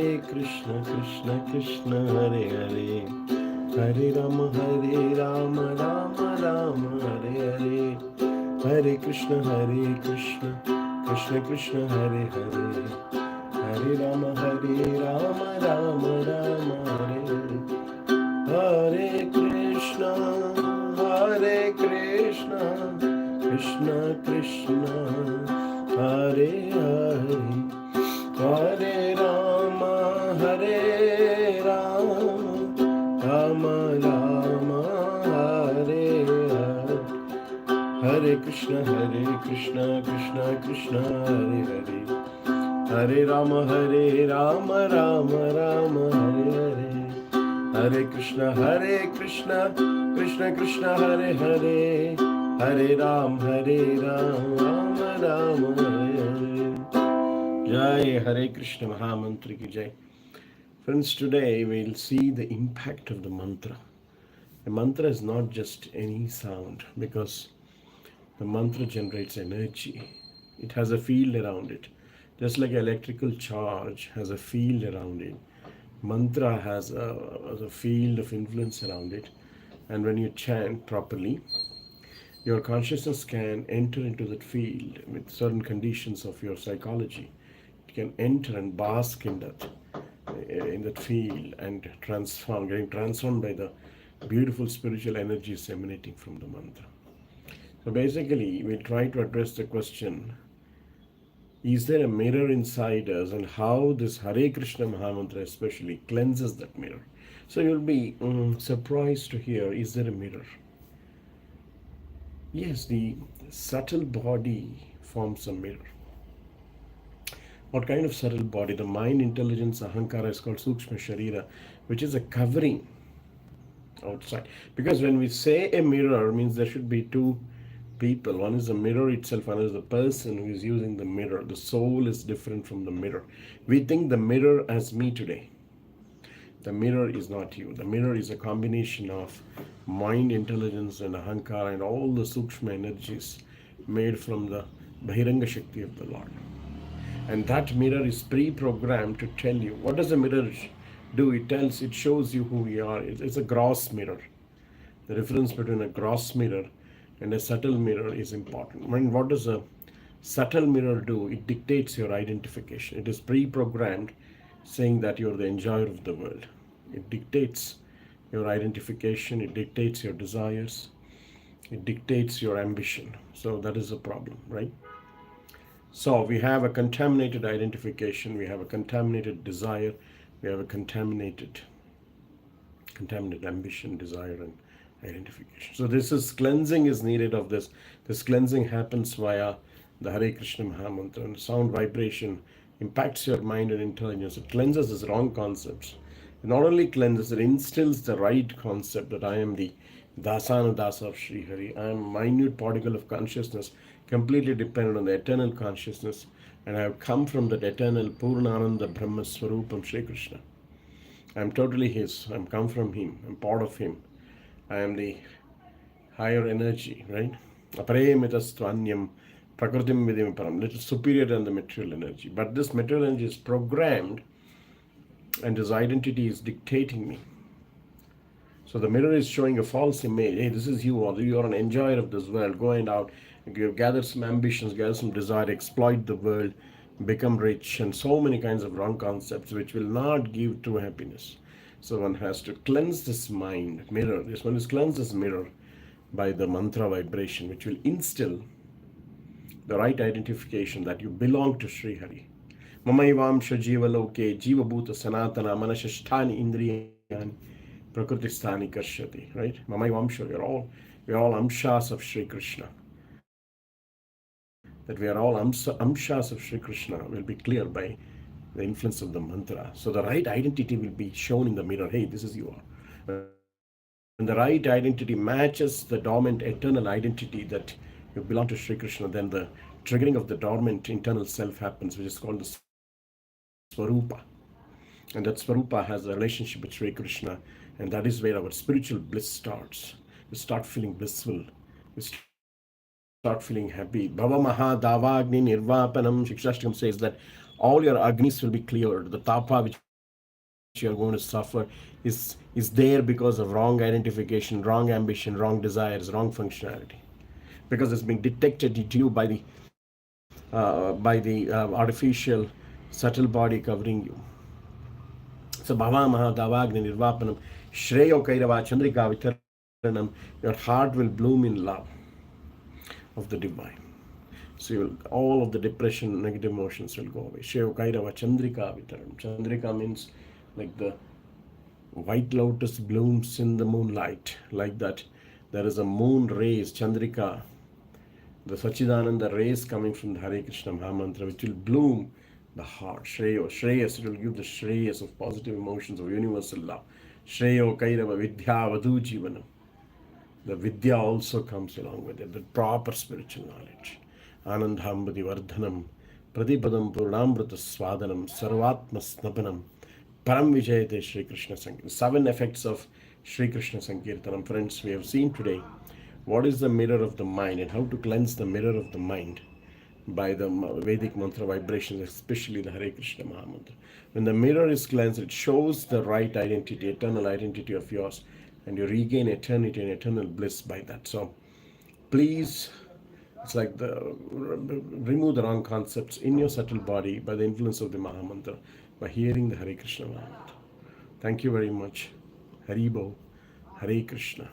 Krishna Krishna Krishna Hare Hare, Hare Rama Rama Rama Hare Hare, Hare Krishna Krishna Krishna Hare Hare, Hare Rama Rama Rama Hare Hare, Hare Krishna, Krishna Krishna, Hare Hare, Hare Rama, Rama Rama, Hare Hare, Hare Krishna, Krishna Krishna, Hare Hare, Hare Rama, Rama Rama, Hare Hare. Hare Krishna, Krishna Krishna, Hare Hare, Hare Ram, Ram Hare Hare. Jai Hare Krishna Mahamantra ki Jai. Friends, today we'll see the impact of the mantra. A mantra is not just any sound because the mantra generates energy. It has a field around it. Just like electrical charge has a field around it, mantra has a field of influence around it. And when you chant properly, your consciousness can enter into that field with certain conditions of your psychology. It can enter and bask in that field and getting transformed by the beautiful spiritual energies emanating from the mantra. So basically, we try to address the question, is there a mirror inside us, and how this Hare Krishna Mahamantra especially cleanses that mirror. So you'll be surprised to hear, is there a mirror? Yes, the subtle body forms a mirror. What kind of subtle body? The mind, intelligence, ahankara is called Sukshma Sharira, which is a covering outside. Because when we say a mirror, means there should be two people. One is the mirror itself, one is the person who is using the mirror. The soul is different from the mirror. We think the mirror as me today. The mirror is not you. The mirror is a combination of mind, intelligence, and ahankara, and all the sukshma energies made from the Bahiranga Shakti of the Lord. And that mirror is pre-programmed to tell you. What does the mirror do? It shows you who you are. It's a gross mirror. The difference between a gross mirror and a subtle mirror is important. What does a subtle mirror do? It dictates your identification. It is pre-programmed saying that you're the enjoyer of the world. It dictates your identification. It dictates your desires. It dictates your ambition. So that is a problem, right? So we have a contaminated identification. We have a contaminated desire. We have a contaminated ambition, desire, and identification. So cleansing is needed of this. This cleansing happens via the Hare Krishna Mahamantra, and sound vibration impacts your mind and intelligence. It cleanses these wrong concepts. It not only cleanses, it instills the right concept that I am the Dasana Dasa of Sri Hari. I am a minute particle of consciousness, completely dependent on the eternal consciousness, and I have come from that eternal Purnananda Brahma Swarupam Sri Krishna. I am totally His. I am come from Him. I am part of Him. I am the higher energy, right? Aparemitastvanyam prakritim vidim param, little superior than the material energy. But this material energy is programmed, and this identity is dictating me. So the mirror is showing a false image. Hey, this is you, or you are an enjoyer of this world. Go and out, gather some ambitions, gather some desire, exploit the world, become rich, and so many kinds of wrong concepts which will not give true happiness. So one has to cleanse this mind, mirror. This one is cleanse this mirror by the mantra vibration, which will instill the right identification that you belong to Sri Hari. Mamayvamsha jiva loke jiva bhuta sanatana manashasthani indriyani prakritisthani kashyati. Right? Mamayvamsha, we are all amshas of Sri Krishna. That we are all amshas of Sri Krishna will be clear by the influence of the mantra. So the right identity will be shown in the mirror. Hey, this is you are. When the right identity matches the dormant eternal identity that you belong to Sri Krishna, then the triggering of the dormant internal self happens, which is called the Swarupa. And that Swarupa has a relationship with Sri Krishna, and that is where our spiritual bliss starts. We start feeling blissful. We start feeling happy. Bhava Maha Davagni Nirvapanam. Shikshashtakam says that all your agnis will be cleared. The tapa which you're going to suffer is there because of wrong identification, wrong ambition, wrong desires, wrong functionality. Because it's being detected to you by the artificial subtle body covering you. So Bhava Mahadavagni Nirvapanam Shreyo Kairava Chandrika Vitaranam, your heart will bloom in love of the divine. So all of the depression, negative emotions will go away. Shreyo Kairava Chandrika Vitaranam. Chandrika means like the white lotus blooms in the moonlight, like that. There is a moon rays, Chandrika, the Sachidananda rays coming from the Hare Krishna Mahamantra, which will bloom the heart. Shreyo, Shreyas, it will give the Shreyas of positive emotions of universal love. Shreyo Kairava Vidya Vadu Jivanam. The Vidya also comes along with it, the proper spiritual knowledge. Anandhambadi Vardhanam, Pradipadam Purnamrita Swadanam, Sarvatma Snapanam, Param Vijayate Sri Krishna Sankirtanam. 7 effects of Sri Krishna Sankirtanam. Friends, we have seen today what is the mirror of the mind and how to cleanse the mirror of the mind by the Vedic mantra vibrations, especially the Hare Krishna Mahamantra. When the mirror is cleansed, it shows the right identity, eternal identity of yours, and you regain eternity and eternal bliss by that. So please, it's like remove the wrong concepts in your subtle body by the influence of the Mahamantra, by hearing the Hare Krishna Mahamantra. Thank you very much. Haribo, Hare Krishna.